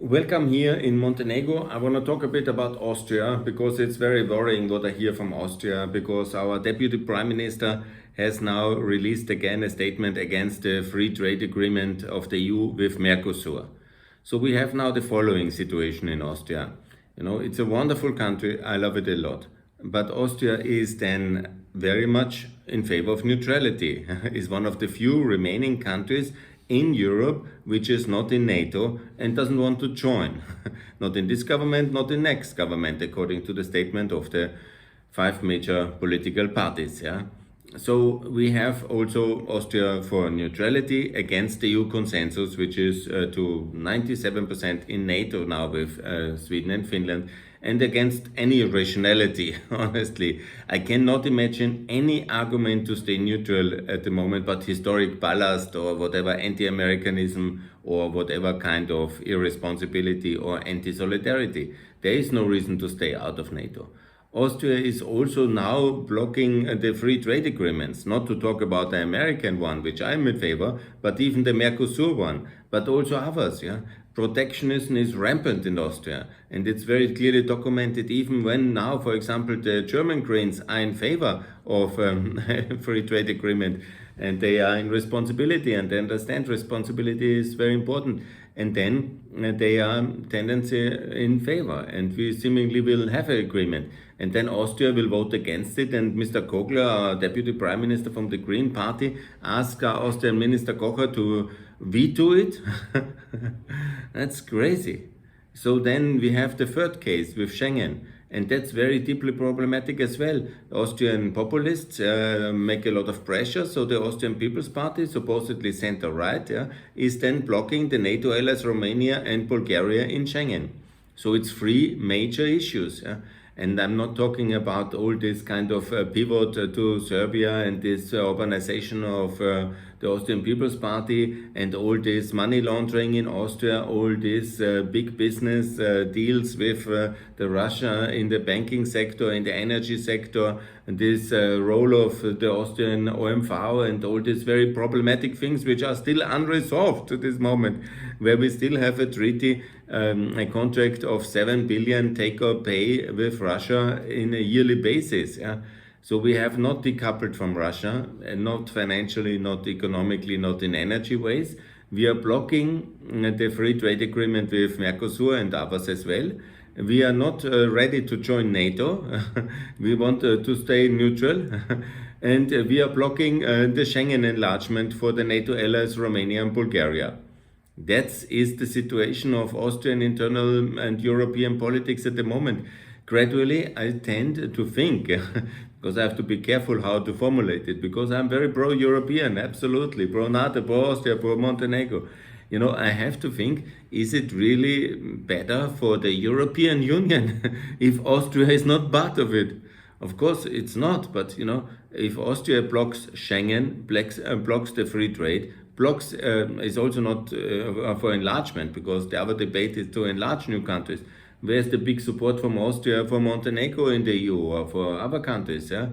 Welcome here in Montenegro. I want to talk a bit about Austria because it's very worrying what I hear from Austria, because our Deputy Prime Minister has now released again a statement against the free trade agreement of the EU with Mercosur. So we have now the following situation in Austria. It's a wonderful country. I love it a lot. But Austria is then very much in favor of neutrality. Is one of the few remaining countries in Europe which is not in NATO and doesn't want to join. Not in this government, not in next government, according to the statement of the five major political parties. Yeah. So we have also Austria for neutrality against the EU consensus, which is to 97% in NATO now with Sweden and Finland, and against any rationality, honestly. I cannot imagine any argument to stay neutral at the moment, but historic ballast or whatever anti-Americanism or whatever kind of irresponsibility or anti-solidarity. There is no reason to stay out of NATO. Austria is also now blocking the free trade agreements, not to talk about the American one, which I'm in favor, but even the Mercosur one, but also others. Yeah? Protectionism is rampant in Austria, and it's very clearly documented even when now, for example, the German Greens are in favor of free trade agreement, and they are in responsibility and they understand responsibility is very important. And then they are tendency in favor, and we seemingly will have an agreement. And then Austria will vote against it, and Mr. Kogler, our Deputy Prime Minister from the Green Party, asked our Austrian Minister Kocher to veto it. That's crazy. So then we have the third case with Schengen. And that's very deeply problematic as well. Austrian populists make a lot of pressure, so the Austrian People's Party, supposedly center-right, is then blocking the NATO allies Romania and Bulgaria in Schengen. So it's three major issues. And I'm not talking about all this kind of pivot to Serbia and this urbanization of the Austrian People's Party and all this money laundering in Austria, all these big business deals with the Russia in the banking sector, in the energy sector, and this role of the Austrian OMV and all these very problematic things which are still unresolved to this moment, where we still have a treaty, a contract of 7 billion take or pay with Russia in a yearly basis. Yeah? So we have not decoupled from Russia, and not financially, not economically, not in energy ways. We are blocking the free trade agreement with Mercosur and others as well. We are not ready to join NATO. We want to stay neutral. And we are blocking the Schengen enlargement for the NATO allies Romania and Bulgaria. That is the situation of Austrian internal and European politics at the moment. Gradually, I tend to think, because I have to be careful how to formulate it, because I'm very pro-European, absolutely, pro-NATO, pro-Austria, pro-Montenegro. I have to think, is it really better for the European Union if Austria is not part of it? Of course, it's not, but if Austria blocks Schengen, blocks the free trade, blocks is also not for enlargement, because the other debate is to enlarge new countries. Where's the big support from Austria for Montenegro in the EU or for other countries? Yeah?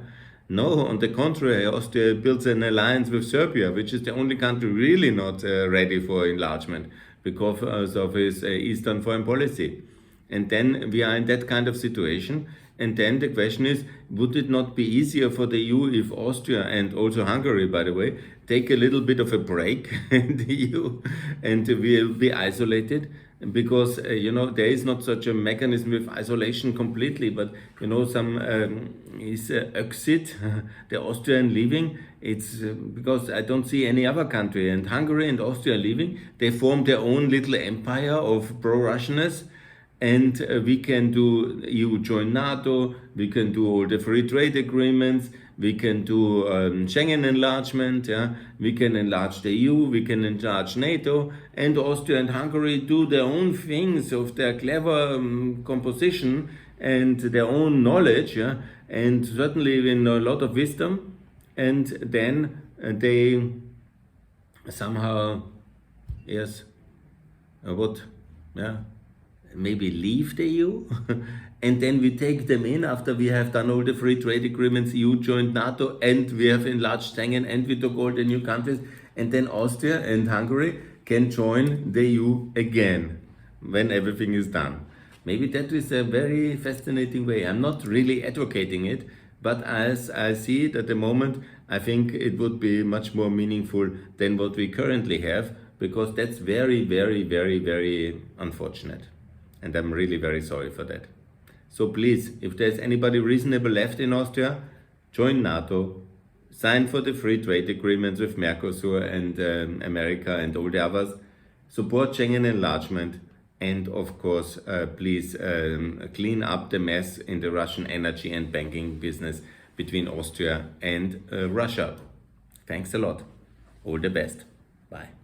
No, on the contrary, Austria builds an alliance with Serbia, which is the only country really not ready for enlargement because of its Eastern foreign policy. And then we are in that kind of situation. And then the question is, would it not be easier for the EU if Austria, and also Hungary, by the way, take a little bit of a break in the EU and will be isolated? Because, there is not such a mechanism with isolation completely, but, some is exit, the Austrian leaving. It's because I don't see any other country. And Hungary and Austria leaving, they form their own little empire of pro-Russianness. And we can do EU join NATO, we can do all the free trade agreements, we can do Schengen enlargement, we can enlarge the EU, we can enlarge NATO, and Austria and Hungary do their own things of their clever composition and their own knowledge, and certainly in a lot of wisdom, and then they somehow, maybe leave the EU, and then we take them in after we have done all the free trade agreements, EU joined NATO, and we have enlarged Schengen, and we took all the new countries, and then Austria and Hungary can join the EU again. when everything is done. Maybe that is a very fascinating way. I'm not really advocating it, but as I see it at the moment, I think it would be much more meaningful than what we currently have, because that's very, very, very, very unfortunate. And I'm really very sorry for that. So please, if there's anybody reasonable left in Austria, join NATO, sign for the free trade agreements with Mercosur and America and all the others, support Schengen enlargement, and of course, please clean up the mess in the Russian energy and banking business between Austria and Russia. Thanks a lot. All the best. Bye.